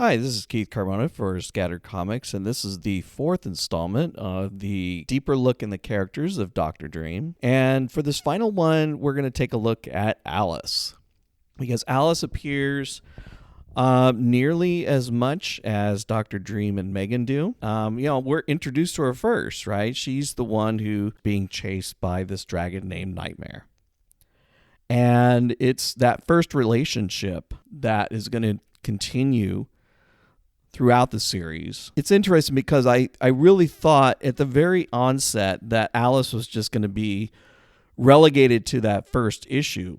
Hi, this is Keith Carmona for Scattered Comics, and this is the fourth installment of the deeper look in the characters of Dr. Dream. And for this final one, we're going to take a look at Alice, because Alice appears nearly as much as Dr. Dream and Megan do. We're introduced to her first, right? She's the one who being chased by this dragon named Nightmare. And it's that first relationship that is going to continue throughout the series. It's interesting because I really thought at the very onset that Alice was just going to be relegated to that first issue.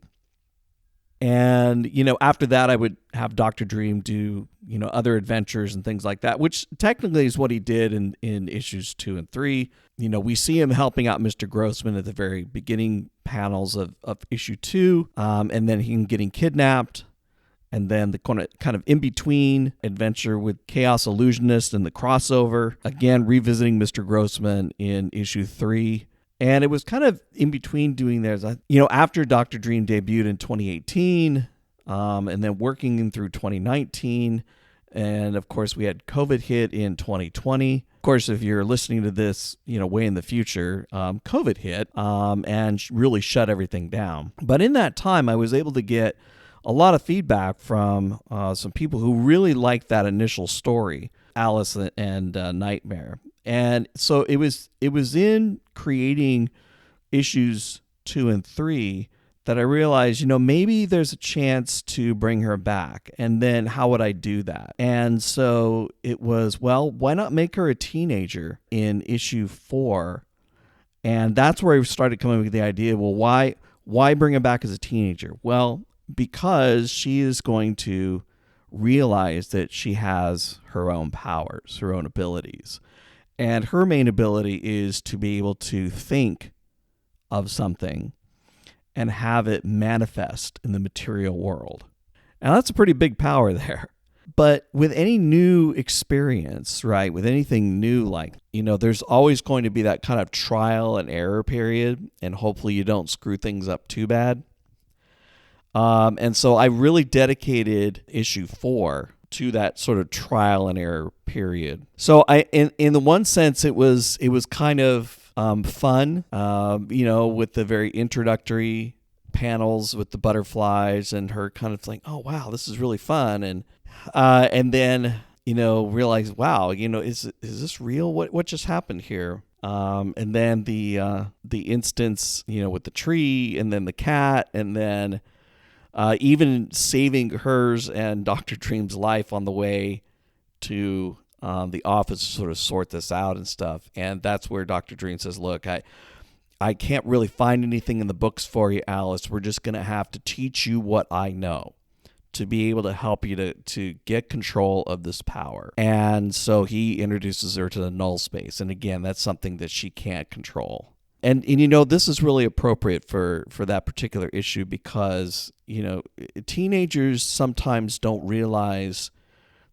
And, after that, I would have Dr. Dream do, other adventures and things like that, which technically is what he did in issues 2 and 3. We see him helping out Mr. Grossman at the very beginning panels of issue 2, and then him getting kidnapped. And then the kind of in-between adventure with Chaos Illusionist and the crossover. Again, revisiting Mr. Grossman in issue 3. And it was kind of in between doing theirs. After Dr. Dream debuted in 2018, and then working through 2019. And of course, we had COVID hit in 2020. Of course, if you're listening to this, way in the future, COVID hit and really shut everything down. But in that time, I was able to get a lot of feedback from some people who really liked that initial story, Alice and Nightmare. And so it was in creating issues 2 and 3 that I realized, maybe there's a chance to bring her back. And then how would I do that? And so it was, well, why not make her a teenager in issue 4? And that's where I started coming up with the idea, well, why bring her back as a teenager? Well, because she is going to realize that she has her own powers, her own abilities. And her main ability is to be able to think of something and have it manifest in the material world. And that's a pretty big power there. But with any new experience, right, with anything new, like, there's always going to be that kind of trial and error period, and hopefully you don't screw things up too bad. And so I really dedicated issue 4 to that sort of trial and error period. So in the one sense, it was kind of fun, with the very introductory panels with the butterflies and her kind of like, oh wow, this is really fun, and then realize, wow, is this real? What just happened here? And then the instance, with the tree, and then the cat, and then even saving hers and Dr. Dream's life on the way to the office to sort of sort this out and stuff. And that's where Dr. Dream says, look, I can't really find anything in the books for you, Alice. We're just going to have to teach you what I know to be able to help you to get control of this power. And so he introduces her to the null space. And again, that's something that she can't control. And this is really appropriate for that particular issue because, teenagers sometimes don't realize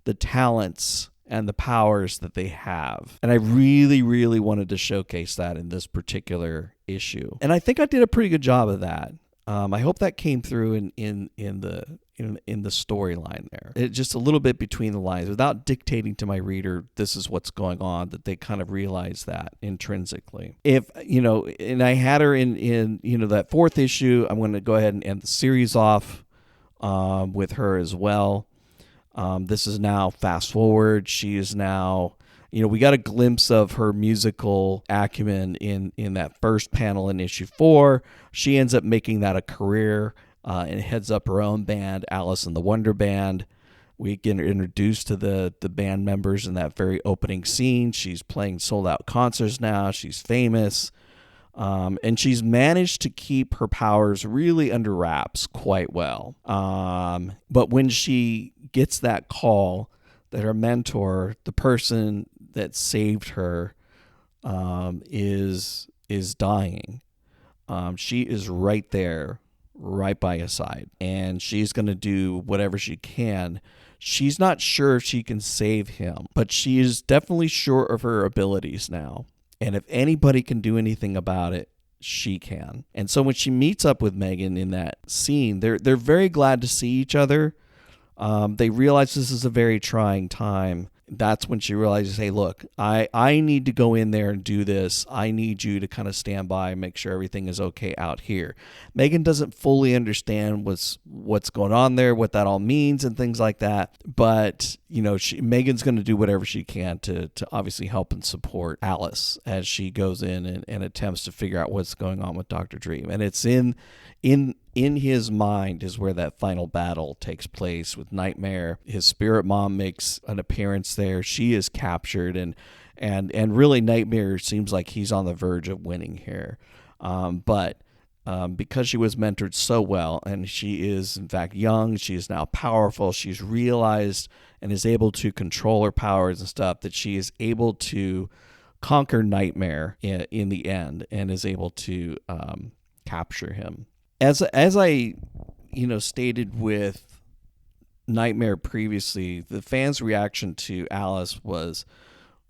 the talents and the powers that they have. And I really, really wanted to showcase that in this particular issue. And I think I did a pretty good job of that. I hope that came through in the storyline there. Just a little bit between the lines, without dictating to my reader, this is what's going on, that they kind of realize that intrinsically. If, and I had her in that 4th issue, I'm going to go ahead and end the series off with her as well. This is now fast forward. She is now, we got a glimpse of her musical acumen in that first panel in issue 4. She ends up making that a career and heads up her own band, Alice and the Wonder Band. We get introduced to the band members in that very opening scene. She's playing sold-out concerts now. She's famous. And she's managed to keep her powers really under wraps quite well. But when she gets that call that her mentor, the person that saved her, is dying, she is right there, right by his side, and she's going to do whatever she can. She's not sure if she can save him, but she is definitely sure of her abilities now. And if anybody can do anything about it, she can. And so when she meets up with Megan in that scene, they're very glad to see each other. They realize this is a very trying time. That's when she realizes, hey, look, I need to go in there and do this. I need you to kind of stand by and make sure everything is okay out here. Megan doesn't fully understand what's going on there, what that all means and things like that. But, Megan's going to do whatever she can to obviously help and support Alice as she goes in and attempts to figure out what's going on with Dr. Dream. And it's in his mind is where that final battle takes place with Nightmare. His spirit mom makes an appearance there. She is captured, and really Nightmare seems like he's on the verge of winning here. But because she was mentored so well, and she is in fact young, she is now powerful, she's realized and is able to control her powers and stuff, that she is able to conquer Nightmare in the end and is able to capture him. As I stated with Nightmare previously, the fans' reaction to Alice was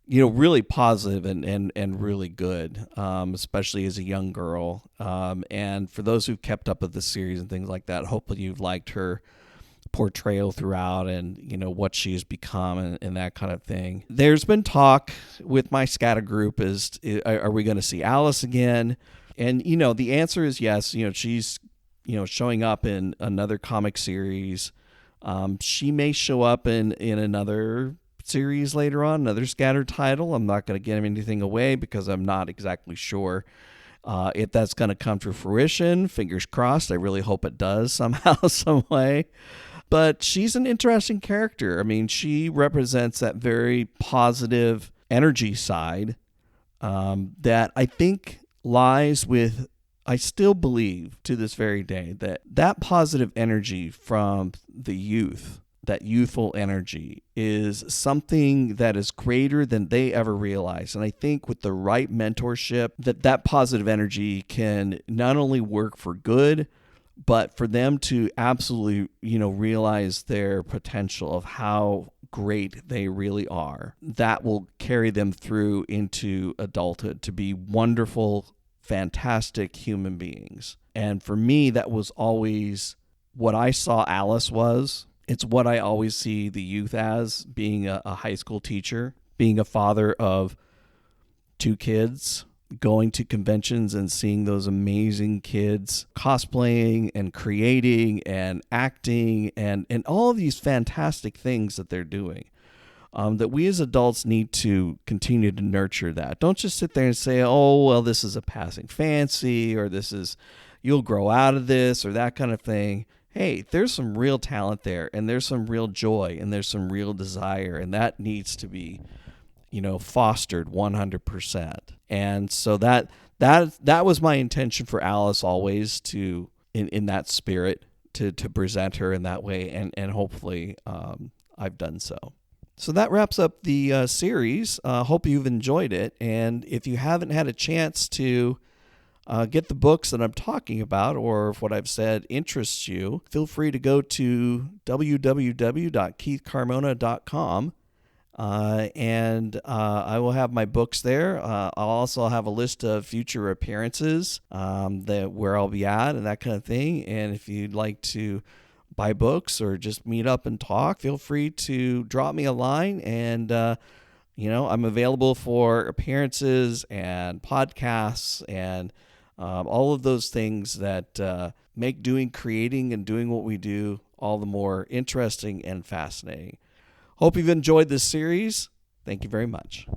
really positive and really good, especially as a young girl. And for those who've kept up with the series and things like that, hopefully you've liked her portrayal throughout and what she has become and that kind of thing. There's been talk with my scatter group are we going to see Alice again? And, the answer is yes. She's, showing up in another comic series. She may show up in another series later on, another scattered title. I'm not going to give anything away because I'm not exactly sure if that's going to come to fruition. Fingers crossed. I really hope it does somehow, some way. But she's an interesting character. I mean, she represents that very positive energy side that I think lies with, I still believe to this very day that positive energy from the youth, that youthful energy, is something that is greater than they ever realize. And I think with the right mentorship, that positive energy can not only work for good, but for them to absolutely, realize their potential of how great they really are. That will carry them through into adulthood to be wonderful, fantastic human beings. And for me, that was always what I saw Alice was. It's what I always see the youth as, being a high school teacher, being a father of 2 kids, going to conventions and seeing those amazing kids cosplaying and creating and acting and all of these fantastic things that they're doing. That we as adults need to continue to nurture that. Don't just sit there and say, oh, well, this is a passing fancy, or you'll grow out of this, or that kind of thing. Hey, there's some real talent there, and there's some real joy, and there's some real desire, and that needs to be, fostered 100%. And so that was my intention for Alice always, to in that spirit, to present her in that way, and hopefully I've done so. So that wraps up the series. Hope you've enjoyed it. And if you haven't had a chance to get the books that I'm talking about, or if what I've said interests you, feel free to go to www.keithcarmona.com. And I will have my books there. I'll also have a list of future appearances where I'll be at and that kind of thing. And if you'd like to buy books or just meet up and talk, feel free to drop me a line. And, I'm available for appearances and podcasts and all of those things that make creating and doing what we do all the more interesting and fascinating. Hope you've enjoyed this series. Thank you very much.